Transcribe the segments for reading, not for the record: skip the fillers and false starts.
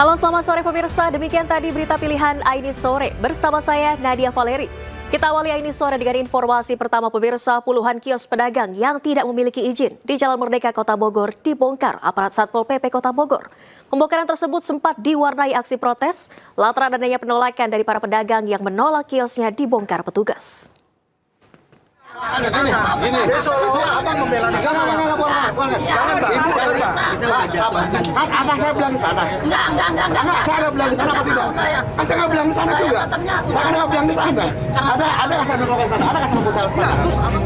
Halo, selamat sore pemirsa. Demikian tadi berita pilihan Aini Sore. Bersama saya Nadia Valeri. Kita awali Aini Sore dengan informasi pertama pemirsa. Puluhan kios pedagang yang tidak memiliki izin di Jalan Merdeka Kota Bogor dibongkar aparat Satpol PP Kota Bogor. Pembongkaran tersebut sempat diwarnai aksi protes lantaran adanya penolakan dari para pedagang yang menolak kiosnya dibongkar petugas. Ada sini, ini. Seolah-olah abang membela di sana. Apa saya bilang di sana? Enggak, saya bilang di sana apa tidak? Saya nggak bilang di sana juga. Saya nggak bilang di sana. Ada kasar di sana, ada kasar di sana.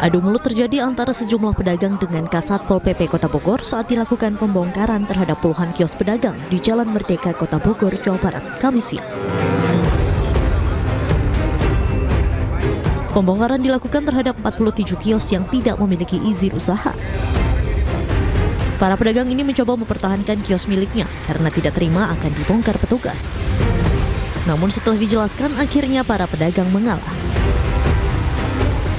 Adu mulut terjadi antara sejumlah pedagang dengan Kasatpol PP Kota Bogor saat dilakukan pembongkaran terhadap puluhan kios pedagang di Jalan Merdeka Kota Bogor, Jawa Barat, Kamis siang. Pembongkaran dilakukan terhadap 47 kios yang tidak memiliki izin usaha. Para pedagang ini mencoba mempertahankan kios miliknya karena tidak terima akan dibongkar petugas. Namun setelah dijelaskan, akhirnya para pedagang mengalah.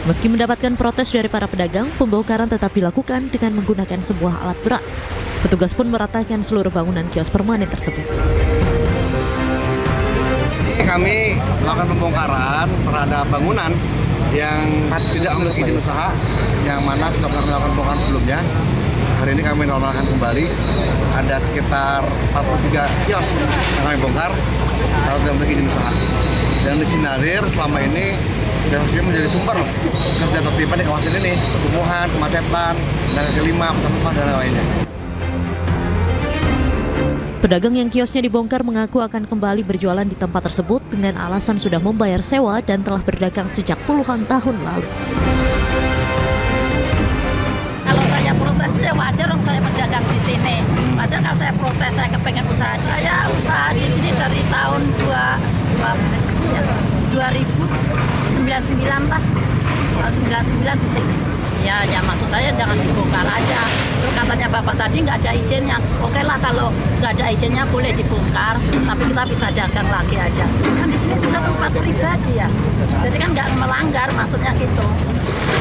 Meski mendapatkan protes dari para pedagang, pembongkaran tetap dilakukan dengan menggunakan sebuah alat berat. Petugas pun meratakan seluruh bangunan kios permanen tersebut. Kami melakukan pembongkaran terhadap bangunan yang tidak memiliki izin usaha, yang mana sudah pernah melakukan pembongkaran sebelumnya. Hari ini kami normalkan kembali. Ada sekitar 43 kios yang kami bongkar kalau tidak memiliki izin usaha. Dan disinyalir selama ini kiosnya menjadi sumber kerja tertiban di kawasan ini, pertumbuhan, kemacetan, dan kelima, pesan-pesan dan lainnya. Pedagang yang kiosnya dibongkar mengaku akan kembali berjualan di tempat tersebut dengan alasan sudah membayar sewa dan telah berdagang sejak puluhan tahun lalu. Kalau saya protes ya wajar dong, saya berdagang di sini. Wajar kalau saya protes, saya kepengen usaha. Saya usaha di sini dari tahun 2099 lah. Tahun 99 di sini. Ya maksud saya jangan dibongkar aja. Terus katanya Bapak tadi nggak ada izinnya. Oke lah kalau nggak ada izinnya boleh dibongkar, tapi kita bisa dagang lagi aja. Kan di sini juga tempat pribadi ya. Jadi kan nggak melanggar, maksudnya gitu.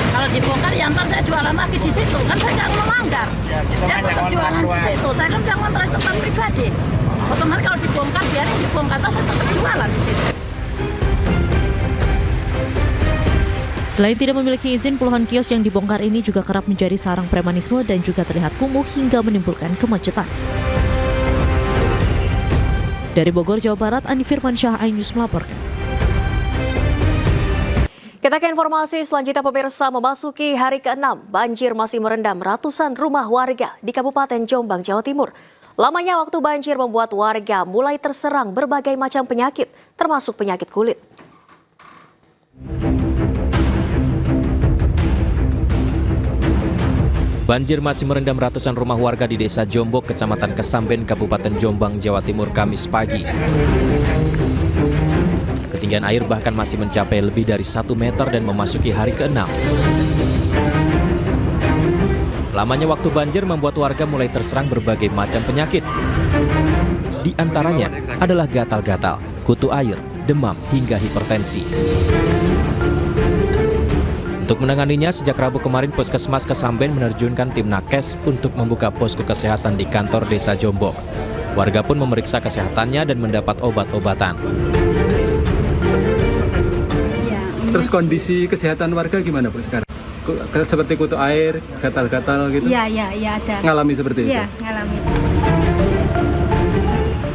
Kalau dibongkar ya ntar saya jualan lagi di situ. Kan saya nggak melanggar. Saya tetap jualan di situ. Saya kan udah ngontrak tempat pribadi. Otomatis kalau dibongkar, biarin dibongkar, saya tetap jualan di situ. Selain tidak memiliki izin, puluhan kios yang dibongkar ini juga kerap menjadi sarang premanisme dan juga terlihat kumuh hingga menimbulkan kemacetan. Dari Bogor, Jawa Barat, Andi Firmansyah, iNews melaporkan. Kita ke informasi selanjutnya pemirsa. Memasuki hari ke-6, banjir masih merendam ratusan rumah warga di Kabupaten Jombang, Jawa Timur. Lamanya waktu banjir membuat warga mulai terserang berbagai macam penyakit, termasuk penyakit kulit. Banjir masih merendam ratusan rumah warga di Desa Jombok, Kecamatan Kesamben, Kabupaten Jombang, Jawa Timur, Kamis pagi. Ketinggian air bahkan masih mencapai lebih dari 1 meter dan memasuki hari ke-6. Lamanya waktu banjir membuat warga mulai terserang berbagai macam penyakit. Di antaranya adalah gatal-gatal, kutu air, demam, hingga hipertensi. Untuk menanganinya, sejak Rabu kemarin Puskesmas Kesamben menerjunkan tim Nakes untuk membuka posko kesehatan di kantor Desa Jombok. Warga pun memeriksa kesehatannya dan mendapat obat-obatan. Terus kondisi kesehatan warga gimana Bu sekarang? Seperti kutu air, gatal-gatal gitu? Iya ada. Ngalami seperti itu? Iya, ngalami.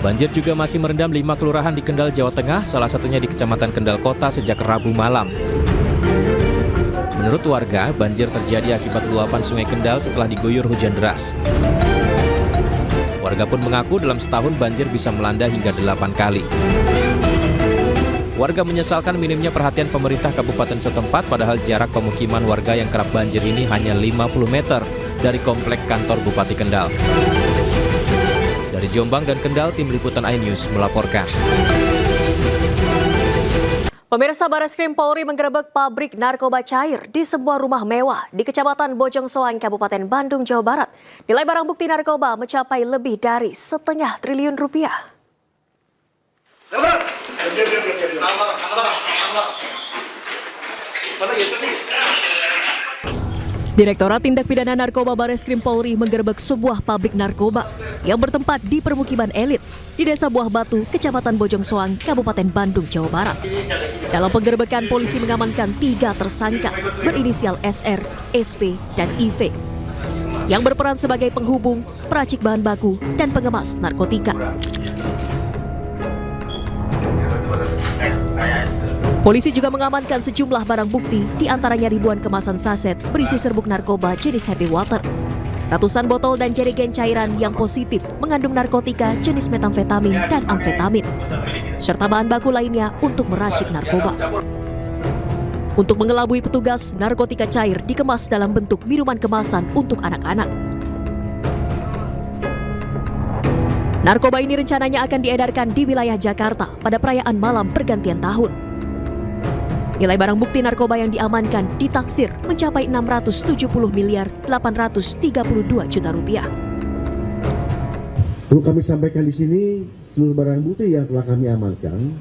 Banjir juga masih merendam 5 kelurahan di Kendal, Jawa Tengah, salah satunya di Kecamatan Kendal Kota sejak Rabu malam. Menurut warga, banjir terjadi akibat luapan Sungai Kendal setelah diguyur hujan deras. Warga pun mengaku dalam setahun banjir bisa melanda hingga 8 kali. Warga menyesalkan minimnya perhatian pemerintah kabupaten setempat, padahal jarak pemukiman warga yang kerap banjir ini hanya 50 meter dari komplek kantor Bupati Kendal. Dari Jombang dan Kendal, tim liputan iNews melaporkan. Pemirsa, Bareskrim Polri menggerebek pabrik narkoba cair di sebuah rumah mewah di Kecamatan Bojong Soang, Kabupaten Bandung, Jawa Barat. Nilai barang bukti narkoba mencapai lebih dari setengah triliun rupiah. Direktorat Tindak Pidana Narkoba Bareskrim Polri menggerebek sebuah pabrik narkoba yang bertempat di permukiman elit di Desa Buah Batu, Kecamatan Bojongsoang, Kabupaten Bandung, Jawa Barat. Dalam penggerebekan, polisi mengamankan 3 tersangka berinisial SR, SP, dan IV yang berperan sebagai penghubung, peracik bahan baku, dan pengemas narkotika. Polisi juga mengamankan sejumlah barang bukti, di antaranya ribuan kemasan saset berisi serbuk narkoba jenis happy water, ratusan botol dan jerigen cairan yang positif mengandung narkotika jenis metamfetamin dan amfetamin, serta bahan baku lainnya untuk meracik narkoba. Untuk mengelabui petugas, narkotika cair dikemas dalam bentuk minuman kemasan untuk anak-anak. Narkoba ini rencananya akan diedarkan di wilayah Jakarta pada perayaan malam pergantian tahun. Nilai barang bukti narkoba yang diamankan ditaksir mencapai 670 miliar 832 juta rupiah. Perlu kami sampaikan di sini, seluruh barang bukti yang telah kami amankan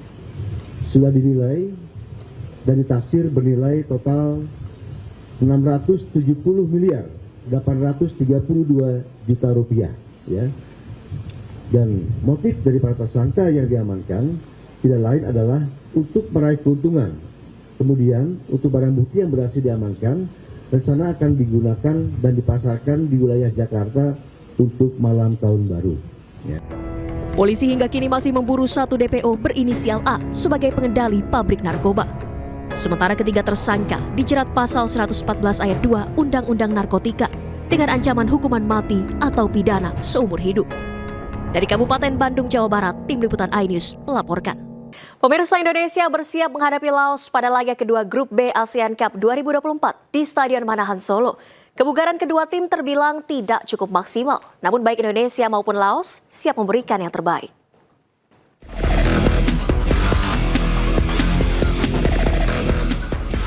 sudah dinilai dan ditaksir bernilai total 670 miliar 832 juta rupiah. Ya. Dan motif dari para tersangka yang diamankan tidak lain adalah untuk meraih keuntungan. Kemudian untuk barang bukti yang berhasil diamankan, rencana akan digunakan dan dipasarkan di wilayah Jakarta untuk malam tahun baru. Ya. Polisi hingga kini masih memburu 1 DPO berinisial A sebagai pengendali pabrik narkoba. Sementara ketiga tersangka dijerat pasal 114 ayat 2 Undang-Undang Narkotika dengan ancaman hukuman mati atau pidana seumur hidup. Dari Kabupaten Bandung, Jawa Barat, Tim Liputan iNews melaporkan. Pemirsa, Indonesia bersiap menghadapi Laos pada laga kedua Grup B ASEAN Cup 2024 di Stadion Manahan Solo. Kebugaran kedua tim terbilang tidak cukup maksimal, namun baik Indonesia maupun Laos siap memberikan yang terbaik.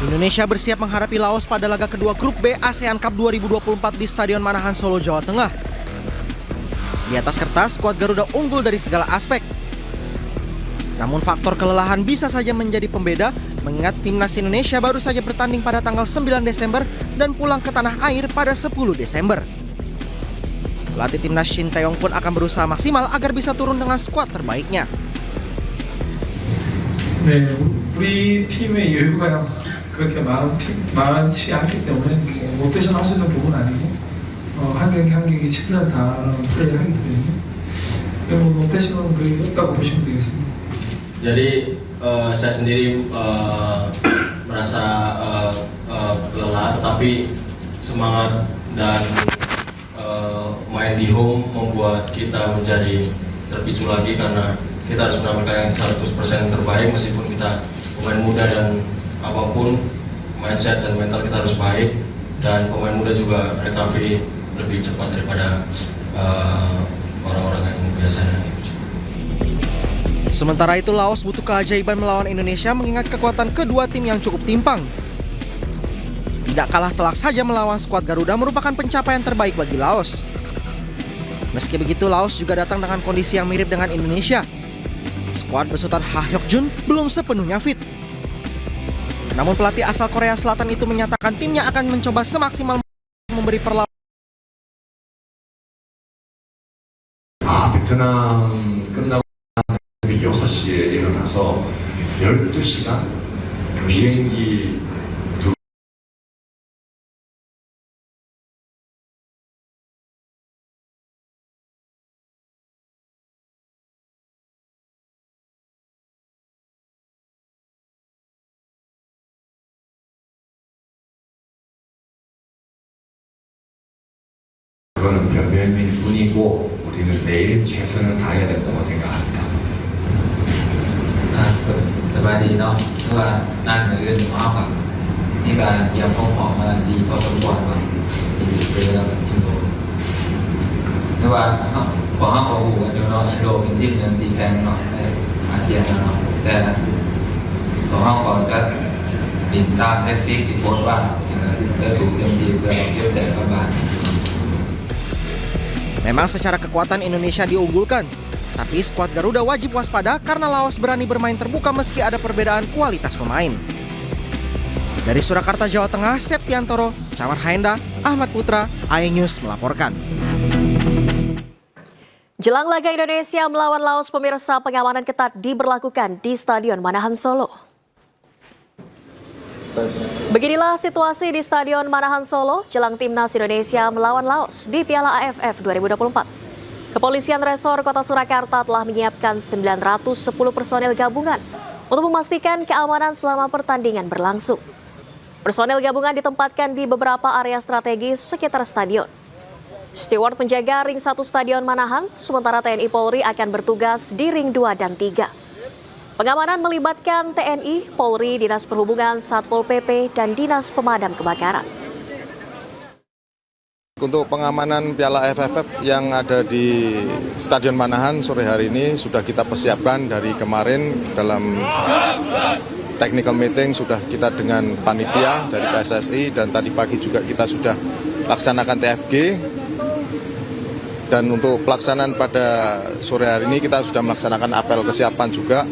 Indonesia bersiap menghadapi Laos pada laga kedua Grup B ASEAN Cup 2024 di Stadion Manahan Solo, Jawa Tengah. Di atas kertas, skuad Garuda unggul dari segala aspek. Namun faktor kelelahan bisa saja menjadi pembeda, mengingat timnas Indonesia baru saja bertanding pada tanggal 9 Desember dan pulang ke tanah air pada 10 Desember. Pelatih timnas Shin Taeyong pun akan berusaha maksimal agar bisa turun dengan skuad terbaiknya. 네, 우리 팀의 여유가 그렇게 많지 않기 때문에 로테이션 할 수 있는 부분은 아니고 한 경기 한 경기 최선을 다하는 플레이를 하기 때문에 로테이션은 거의 없다고 보시면 되겠습니다. Jadi saya sendiri merasa lelah, tetapi semangat dan main di home membuat kita menjadi terpicu lagi karena kita harus menampilkan yang 100% yang terbaik meskipun kita pemain muda dan apapun mindset dan mental kita harus baik, dan pemain muda juga recovery lebih cepat daripada orang-orang yang biasanya. Sementara itu, Laos butuh keajaiban melawan Indonesia mengingat kekuatan kedua tim yang cukup timpang. Tidak kalah telak saja melawan skuad Garuda merupakan pencapaian terbaik bagi Laos. Meski begitu, Laos juga datang dengan kondisi yang mirip dengan Indonesia. Skuad besutan Ha Hyuk Jun belum sepenuhnya fit. Namun pelatih asal Korea Selatan itu menyatakan timnya akan mencoba semaksimal memberi perlawanan. 베트남 끝나고 6시에 일어나서 12시간 비행기 그거는 변명일 뿐이고 우리는 내일 최선을 다해야 된다고 생각합니다. สบายดีเนาะเพราะว่านั่งอื่นมากครับนี่การเตรียมของมาดีพอสมควรครับดีเลยครับอินโดไม่ว่าบอกห้ามบอกหูว่าอินโดเป็นทีมหนึ่งที่แข่งเนาะในอาเซียนเนาะแต่บอกห้ามก็จะบินตามแท็กติกที่โค้ชว่าจะสู้เต็มที่เพื่อเก็บแต้มกลับบ้าน Memang secara kekuatan Indonesia diunggulkan, tapi skuad Garuda wajib waspada karena Laos berani bermain terbuka meski ada perbedaan kualitas pemain. Dari Surakarta, Jawa Tengah, Septiantoro, Camar Haenda, Ahmad Putra, iNews melaporkan. Jelang laga Indonesia melawan Laos, pemirsa, pengamanan ketat diberlakukan di Stadion Manahan Solo. Beginilah situasi di Stadion Manahan Solo jelang timnas Indonesia melawan Laos di Piala AFF 2024. Kepolisian Resor Kota Surakarta telah menyiapkan 910 personel gabungan untuk memastikan keamanan selama pertandingan berlangsung. Personel gabungan ditempatkan di beberapa area strategis sekitar stadion. Steward menjaga ring 1 Stadion Manahan, sementara TNI Polri akan bertugas di ring 2 dan 3. Pengamanan melibatkan TNI, Polri, Dinas Perhubungan, Satpol PP, dan Dinas Pemadam Kebakaran. Untuk pengamanan Piala AFF yang ada di Stadion Manahan sore hari ini sudah kita persiapkan dari kemarin dalam technical meeting sudah kita dengan panitia dari PSSI dan tadi pagi juga kita sudah laksanakan TFG. Dan untuk pelaksanaan pada sore hari ini kita sudah melaksanakan apel kesiapan juga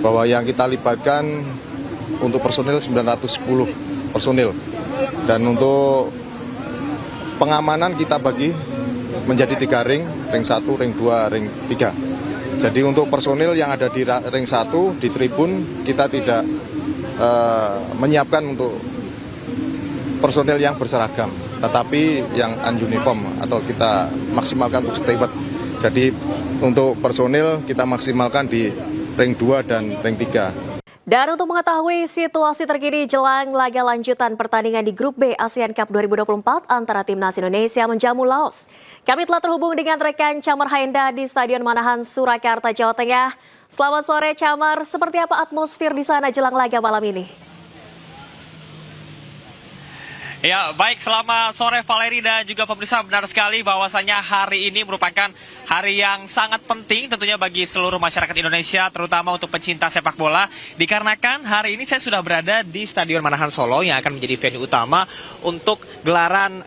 bahwa yang kita libatkan untuk personil 910 personil. Dan untuk pengamanan kita bagi menjadi 3 ring 1, ring 2, ring 3. Jadi untuk personil yang ada di ring 1 di tribun kita tidak menyiapkan untuk personil yang berseragam, tetapi yang ununiform atau kita maksimalkan untuk steward. Jadi untuk personil kita maksimalkan di ring 2 dan ring 3. Dan untuk mengetahui situasi terkini jelang laga lanjutan pertandingan di Grup B ASEAN Cup 2024 antara Timnas Indonesia menjamu Laos, kami telah terhubung dengan rekan Camar Haenda di Stadion Manahan, Surakarta, Jawa Tengah. Selamat sore Camar, seperti apa atmosfer di sana jelang laga malam ini? Ya, baik, selamat sore Valeri dan juga pemirsa, benar sekali bahwasanya hari ini merupakan hari yang sangat penting tentunya bagi seluruh masyarakat Indonesia, terutama untuk pecinta sepak bola, dikarenakan hari ini saya sudah berada di Stadion Manahan Solo yang akan menjadi venue utama untuk gelaran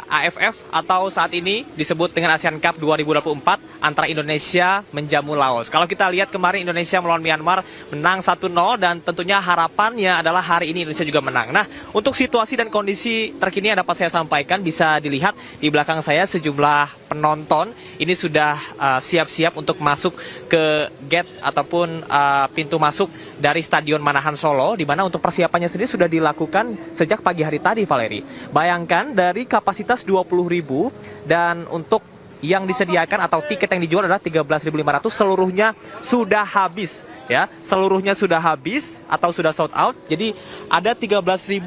AFF atau saat ini disebut dengan ASEAN Cup 2024 antara Indonesia menjamu Laos. Kalau kita lihat kemarin Indonesia melawan Myanmar menang 1-0 dan tentunya harapannya adalah hari ini Indonesia juga menang. Nah, untuk situasi dan kondisi terkini yang dapat saya sampaikan bisa dilihat di belakang saya sejumlah penonton ini sudah siap-siap untuk masuk ke gate ataupun pintu masuk dari Stadion Manahan Solo, di mana untuk persiapannya sendiri sudah dilakukan sejak pagi hari tadi, Valeri. Bayangkan dari kapasitas 20.000 dan untuk yang disediakan atau tiket yang dijual adalah 13.500, seluruhnya sudah habis. Ya, seluruhnya sudah habis atau sudah sold out. Jadi ada 13.500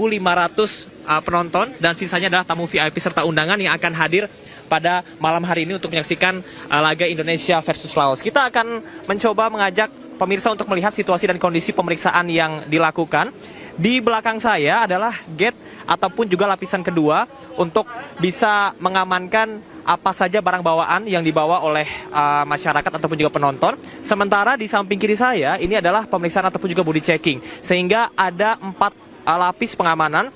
penonton dan sisanya adalah tamu VIP serta undangan yang akan hadir pada malam hari ini untuk menyaksikan laga Indonesia versus Laos. Kita akan mencoba mengajak pemirsa untuk melihat situasi dan kondisi pemeriksaan yang dilakukan. Di belakang saya adalah gate ataupun juga lapisan kedua untuk bisa mengamankan apa saja barang bawaan yang dibawa oleh masyarakat ataupun juga penonton. Sementara di samping kiri saya ini adalah pemeriksaan ataupun juga body checking. Sehingga ada 4 lapis pengamanan.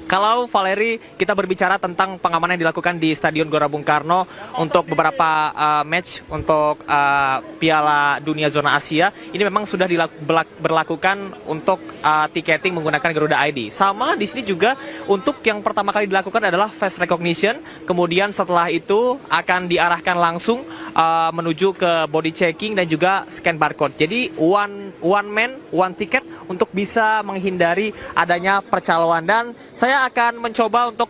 Kalau Valeri kita berbicara tentang pengamanan yang dilakukan di Stadion Gelora Bung Karno untuk beberapa match untuk Piala Dunia Zona Asia, ini memang sudah berlakukan untuk tiketing menggunakan Garuda ID. Sama di sini juga untuk yang pertama kali dilakukan adalah face recognition, kemudian setelah itu akan diarahkan langsung menuju ke body checking dan juga scan barcode. Jadi one man, one ticket untuk bisa menghindari adanya percaloan. Dan saya akan mencoba untuk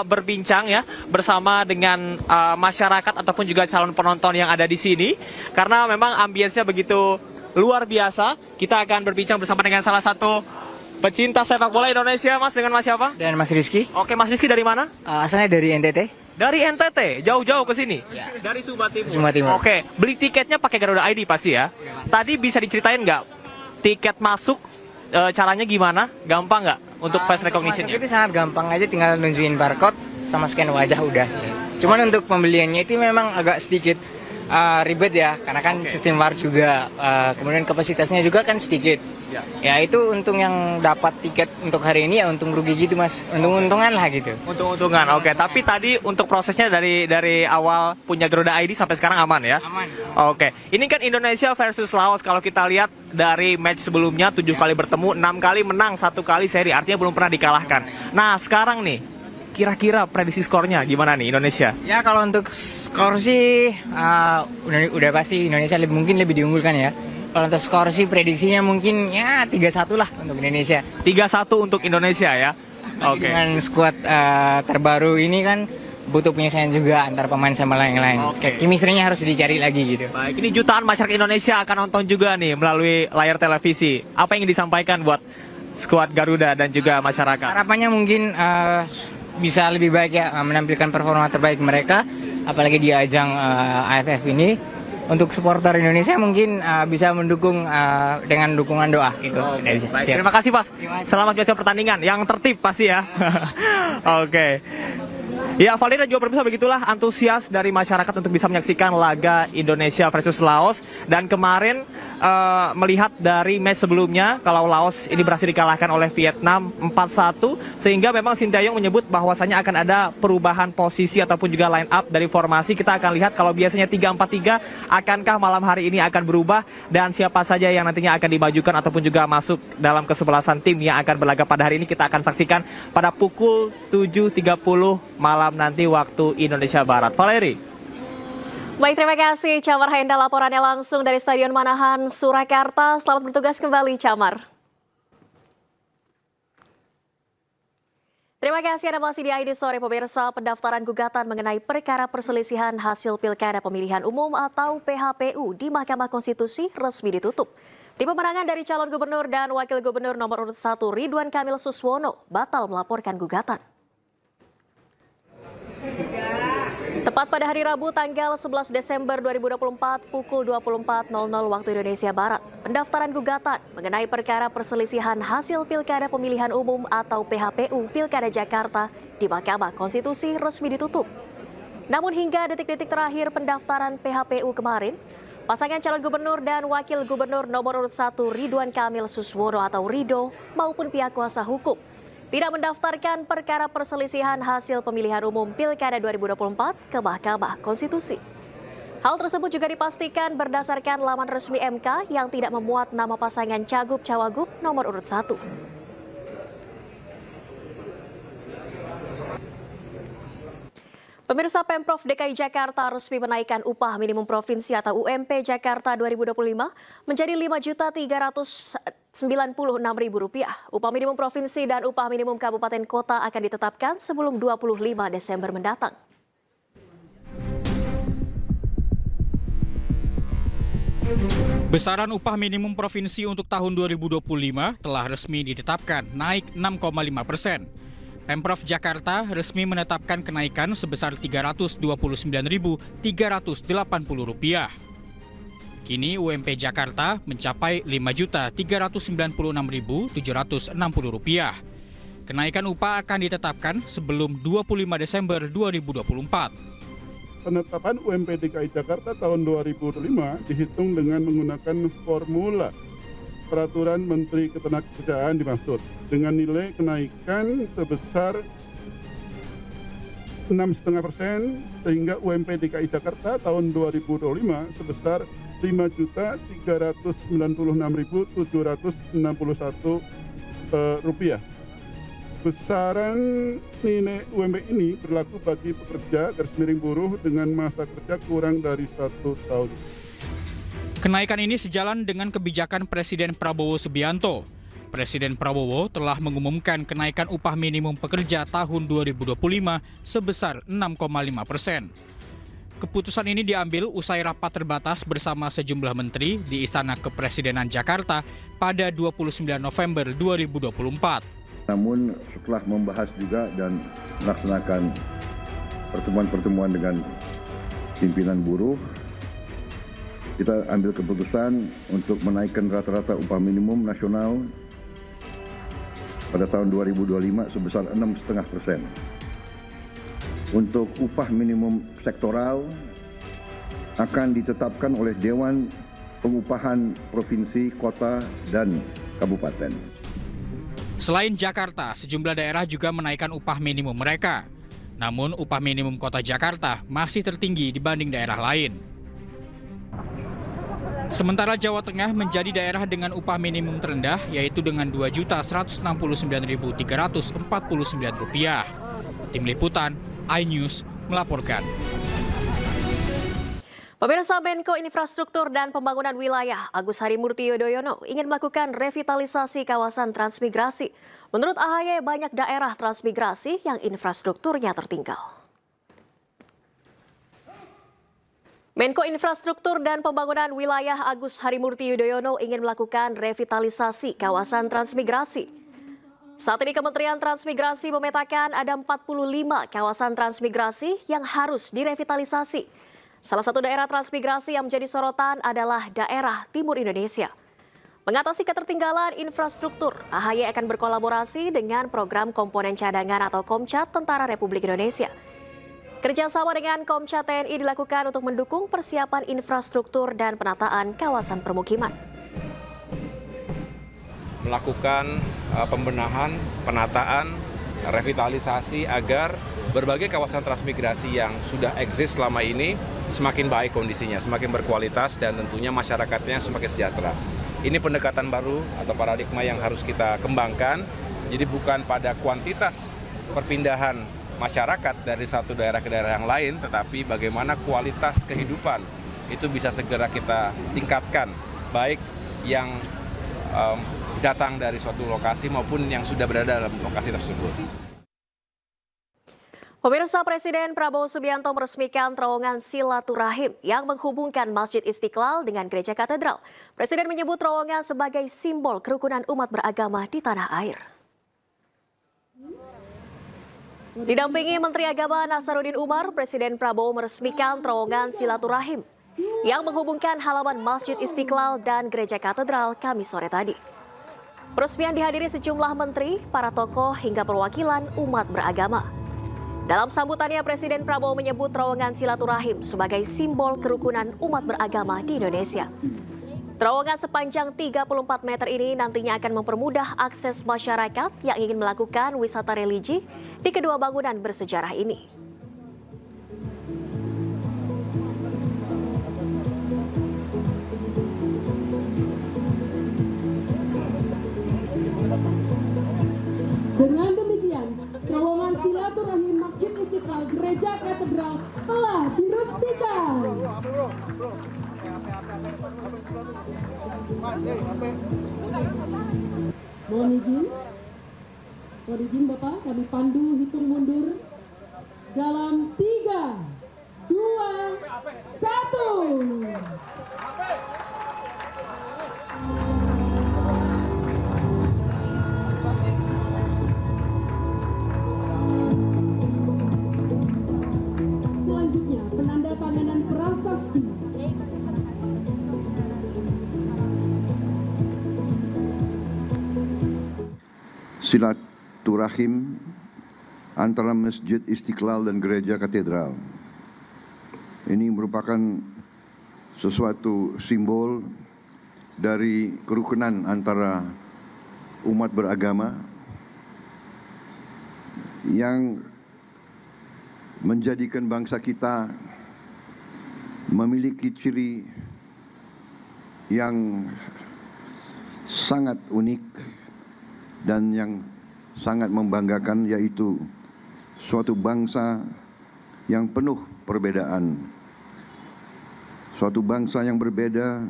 berbincang ya bersama dengan masyarakat ataupun juga calon penonton yang ada di sini, karena memang ambiensnya begitu luar biasa. Kita akan berbincang bersama dengan salah satu pecinta sepak bola Indonesia, Mas. Dengan Mas siapa? Dan Mas Rizky. Oke, Mas Rizky dari mana? Asalnya dari NTT. Dari NTT, jauh-jauh ke sini? Ya. Dari Sumba Timur. Sumba Timur. Oke, beli tiketnya pakai Garuda ID pasti ya? Tadi bisa diceritain nggak tiket masuk caranya gimana? Gampang nggak untuk face recognition-nya? Itu sangat gampang aja, tinggal nunjukin barcode sama scan wajah udah sih. Cuman untuk pembeliannya itu memang agak sedikit ribet ya, karena kan sistem VAR juga, kemudian kapasitasnya juga kan sedikit. Ya itu untung yang dapat tiket untuk hari ini ya untung rugi gitu Mas, untung-untungan lah gitu. Untung-untungan, oke. Tapi tadi untuk prosesnya dari awal punya Garuda ID sampai sekarang aman ya? Aman. Oke, ini kan Indonesia versus Laos, kalau kita lihat dari match sebelumnya 7 kali bertemu, 6 kali menang, 1 kali seri, artinya belum pernah dikalahkan. Nah sekarang nih, kira-kira prediksi skornya gimana nih Indonesia? Ya kalau untuk skor sih udah pasti Indonesia mungkin lebih diunggulkan ya. Kalau untuk skor sih prediksinya mungkin ya 3-1 lah untuk Indonesia. 3-1 untuk Indonesia ya. Oke. Dengan skuad terbaru ini kan butuh penyelesaian juga antar pemain sama yang lain. Chemistry-nya harus dicari lagi gitu. Baik, ini jutaan masyarakat Indonesia akan nonton juga nih melalui layar televisi. Apa yang ingin disampaikan buat skuad Garuda dan juga masyarakat? Harapannya mungkin bisa lebih baik ya, menampilkan performa terbaik mereka, apalagi di ajang AFF ini. Untuk supporter Indonesia mungkin bisa mendukung dengan dukungan doa gitu. Baik, terima kasih Mas. Selamat menyaksikan pertandingan yang tertib pasti ya. Oke. Ya, Valeri dan juga pemirsa, begitulah antusias dari masyarakat untuk bisa menyaksikan laga Indonesia versus Laos. Dan kemarin melihat dari match sebelumnya, kalau Laos ini berhasil dikalahkan oleh Vietnam 4-1, sehingga memang Sintayong menyebut bahwasannya akan ada perubahan posisi ataupun juga line up dari formasi. Kita akan lihat kalau biasanya 3-4-3, akankah malam hari ini akan berubah, dan siapa saja yang nantinya akan dimajukan ataupun juga masuk dalam kesebelasan tim yang akan berlaga pada hari ini, kita akan saksikan pada pukul 7.30 malam nanti waktu Indonesia Barat. Valeri. Baik, terima kasih Camar Haenda laporannya langsung dari Stadion Manahan, Surakarta. Selamat bertugas kembali, Camar. Terima kasih Anda masih di ID Sore pemirsa. Pendaftaran gugatan mengenai perkara perselisihan hasil Pilkada Pemilihan Umum atau PHPU di Mahkamah Konstitusi resmi ditutup. Tim pemenangan dari calon gubernur dan wakil gubernur nomor urut 1 Ridwan Kamil Suswono batal melaporkan gugatan. Tepat pada hari Rabu tanggal 11 Desember 2024 pukul 24.00 waktu Indonesia Barat, pendaftaran gugatan mengenai perkara perselisihan hasil Pilkada Pemilihan Umum atau PHPU Pilkada Jakarta di Mahkamah Konstitusi resmi ditutup. Namun hingga detik-detik terakhir pendaftaran PHPU kemarin, pasangan calon gubernur dan wakil gubernur nomor urut 1 Ridwan Kamil Suswono atau Rido maupun pihak kuasa hukum tidak mendaftarkan perkara perselisihan hasil pemilihan umum Pilkada 2024 ke Mahkamah Konstitusi. Hal tersebut juga dipastikan berdasarkan laman resmi MK yang tidak memuat nama pasangan Cagup-Cawagup nomor urut 1. Pemirsa, Pemprov DKI Jakarta resmi menaikkan upah minimum provinsi atau UMP Jakarta 2025 menjadi Rp5.396.000. Upah minimum provinsi dan upah minimum kabupaten kota akan ditetapkan sebelum 25 Desember mendatang. Besaran upah minimum provinsi untuk tahun 2025 telah resmi ditetapkan naik 6,5%. Pemprov Jakarta resmi menetapkan kenaikan sebesar Rp329.380. Kini UMP Jakarta mencapai Rp5.396.760. Kenaikan upah akan ditetapkan sebelum 25 Desember 2024. Penetapan UMP DKI Jakarta tahun 2025 dihitung dengan menggunakan formula Peraturan Menteri Ketenagakerjaan dimaksud dengan nilai kenaikan sebesar 6,5% sehingga UMP DKI Jakarta tahun 2025 sebesar Rp5.396.761. Besaran nilai UMP ini berlaku bagi pekerja /buruh dengan masa kerja kurang dari 1 tahun. Kenaikan ini sejalan dengan kebijakan Presiden Prabowo Subianto. Presiden Prabowo telah mengumumkan kenaikan upah minimum pekerja tahun 2025 sebesar 6,5%. Keputusan ini diambil usai rapat terbatas bersama sejumlah menteri di Istana Kepresidenan Jakarta pada 29 November 2024. Namun setelah membahas juga dan melaksanakan pertemuan-pertemuan dengan pimpinan buruh, kita ambil keputusan untuk menaikkan rata-rata upah minimum nasional pada tahun 2025 sebesar 6,5%. Untuk upah minimum sektoral akan ditetapkan oleh Dewan Pengupahan Provinsi, Kota, dan Kabupaten. Selain Jakarta, sejumlah daerah juga menaikkan upah minimum mereka. Namun upah minimum Kota Jakarta masih tertinggi dibanding daerah lain. Sementara Jawa Tengah menjadi daerah dengan upah minimum terendah, yaitu dengan Rp2.169.349. Tim Liputan, iNews melaporkan. Pemirsa, Menko Infrastruktur dan Pembangunan Wilayah Agus Harimurti Yudhoyono ingin melakukan revitalisasi kawasan transmigrasi. Menurut AHY, banyak daerah transmigrasi yang infrastrukturnya tertinggal. Menko Infrastruktur dan Pembangunan Wilayah Agus Harimurti Yudhoyono ingin melakukan revitalisasi kawasan transmigrasi. Saat ini Kementerian Transmigrasi memetakan ada 45 kawasan transmigrasi yang harus direvitalisasi. Salah satu daerah transmigrasi yang menjadi sorotan adalah daerah Timur Indonesia. Mengatasi ketertinggalan infrastruktur, AHY akan berkolaborasi dengan Program Komponen Cadangan atau Komcat Tentara Republik Indonesia. Kerjasama dengan Komcat TNI dilakukan untuk mendukung persiapan infrastruktur dan penataan kawasan permukiman. Melakukan pembenahan, penataan, revitalisasi agar berbagai kawasan transmigrasi yang sudah eksis selama ini semakin baik kondisinya, semakin berkualitas dan tentunya masyarakatnya semakin sejahtera. Ini pendekatan baru atau paradigma yang harus kita kembangkan. Jadi bukan pada kuantitas perpindahan masyarakat dari satu daerah ke daerah yang lain, tetapi bagaimana kualitas kehidupan itu bisa segera kita tingkatkan, baik yang datang dari suatu lokasi maupun yang sudah berada dalam lokasi tersebut. Pemirsa, Presiden Prabowo Subianto meresmikan terowongan silaturahim yang menghubungkan Masjid Istiqlal dengan Gereja Katedral. Presiden menyebut terowongan sebagai simbol kerukunan umat beragama di tanah air. Didampingi Menteri Agama Nasaruddin Umar, Presiden Prabowo meresmikan terowongan silaturahim yang menghubungkan halaman Masjid Istiqlal dan Gereja Katedral Kamis sore tadi. Peresmian dihadiri sejumlah menteri, para tokoh hingga perwakilan umat beragama. Dalam sambutannya, Presiden Prabowo menyebut terowongan silaturahim sebagai simbol kerukunan umat beragama di Indonesia. Terowongan sepanjang 34 meter ini nantinya akan mempermudah akses masyarakat yang ingin melakukan wisata religi di kedua bangunan bersejarah ini. Dengan demikian, terowongan silaturahim Masjid Istiqlal Gereja Katedral telah diresmikan. Mohon izin Bapak, kami pandu hitung mundur dalam 3, 2, 1. Selanjutnya, penandatanganan prasasti. Silaturahim antara Masjid Istiqlal dan Gereja Katedral. Ini merupakan sesuatu simbol dari kerukunan antara umat beragama yang menjadikan bangsa kita memiliki ciri yang sangat unik dan yang sangat membanggakan, yaitu suatu bangsa yang penuh perbedaan. Suatu bangsa yang berbeda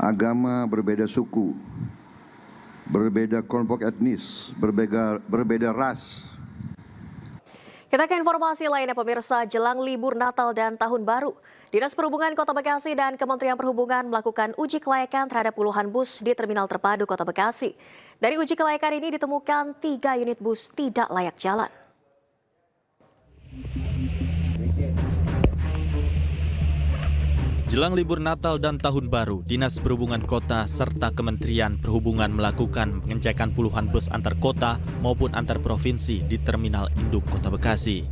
agama, berbeda suku, berbeda kelompok etnis, berbeda ras. Kita ke informasi lainnya, pemirsa. Jelang libur Natal dan Tahun Baru, Dinas Perhubungan Kota Bekasi dan Kementerian Perhubungan melakukan uji kelayakan terhadap puluhan bus di Terminal Terpadu Kota Bekasi. Dari uji kelayakan ini ditemukan 3 unit bus tidak layak jalan. Jelang libur Natal dan Tahun Baru, Dinas Perhubungan Kota serta Kementerian Perhubungan melakukan pengecekan puluhan bus antar kota maupun antar provinsi di Terminal Induk Kota Bekasi.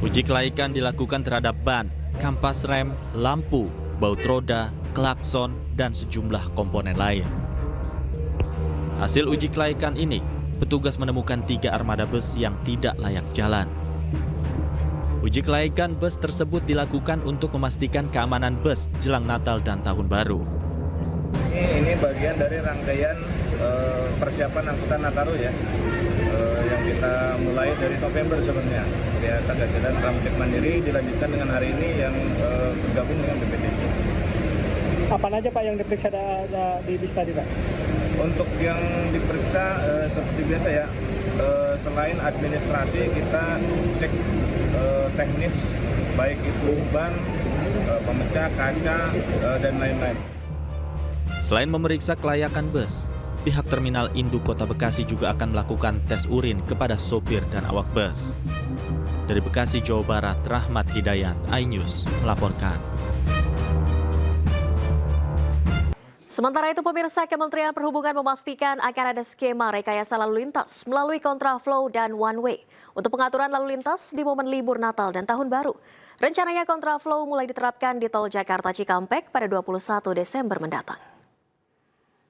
Uji kelaikan dilakukan terhadap ban, kampas rem, lampu, baut roda, klakson, dan sejumlah komponen lain. Hasil uji kelaikan ini, petugas menemukan 3 armada bus yang tidak layak jalan. Uji kelaikan bus tersebut dilakukan untuk memastikan keamanan bus jelang Natal dan Tahun Baru. Ini bagian dari rangkaian persiapan angkutan Nataru ya, yang kita mulai dari November sebenarnya. Ya, kegiatan ram cek mandiri dilanjutkan dengan hari ini yang bergabung dengan BPTJ. Apa aja Pak yang diperiksa di tadi Pak? Untuk yang diperiksa seperti biasa ya, selain administrasi kita cek teknis baik itu ban, pemecah kaca dan lain-lain. Selain memeriksa kelayakan bus, pihak Terminal Induk Kota Bekasi juga akan melakukan tes urin kepada sopir dan awak bus. Dari Bekasi, Jawa Barat, Rahmat Hidayat, iNews melaporkan. Sementara itu, pemirsa, Kementerian Perhubungan memastikan akan ada skema rekayasa lalu lintas melalui kontraflow dan one way untuk pengaturan lalu lintas di momen libur Natal dan Tahun Baru. Rencananya kontraflow mulai diterapkan di Tol Jakarta Cikampek pada 21 Desember mendatang.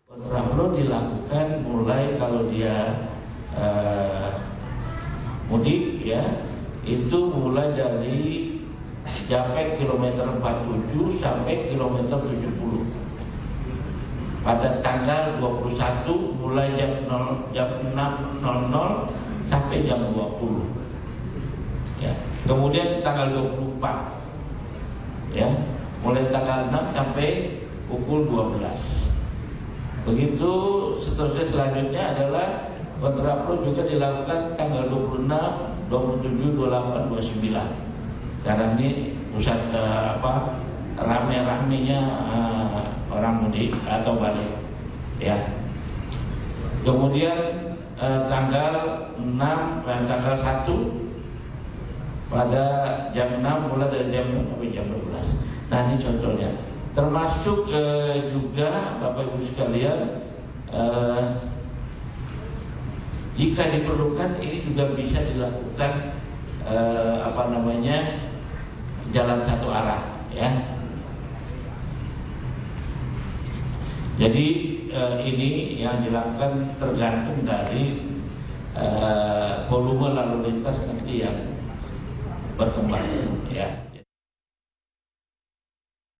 Kontraflow dilakukan mulai kalau dia mudik ya, itu mulai dari Japek kilometer 47 sampai kilometer 70. Pada tanggal 21 mulai jam 6.00 sampai jam 20. Ya. Kemudian tanggal 24 ya, mulai tanggal 6 sampai pukul 12. Begitu seterusnya selanjutnya adalah kontraflow juga dilakukan tanggal 26, 27, 28, 29. Karena ini pusat rame-ramenya orang mudik atau balik ya. Kemudian tanggal 6 dan tanggal 1 pada jam 6 mulai dari jam 6 sampai jam 12. Nah ini contohnya. Termasuk juga Bapak Ibu sekalian, jika diperlukan ini juga bisa dilakukan jalan satu arah ya. Jadi ini yang dilakukan tergantung dari volume lalu lintas nanti yang berkembang ya.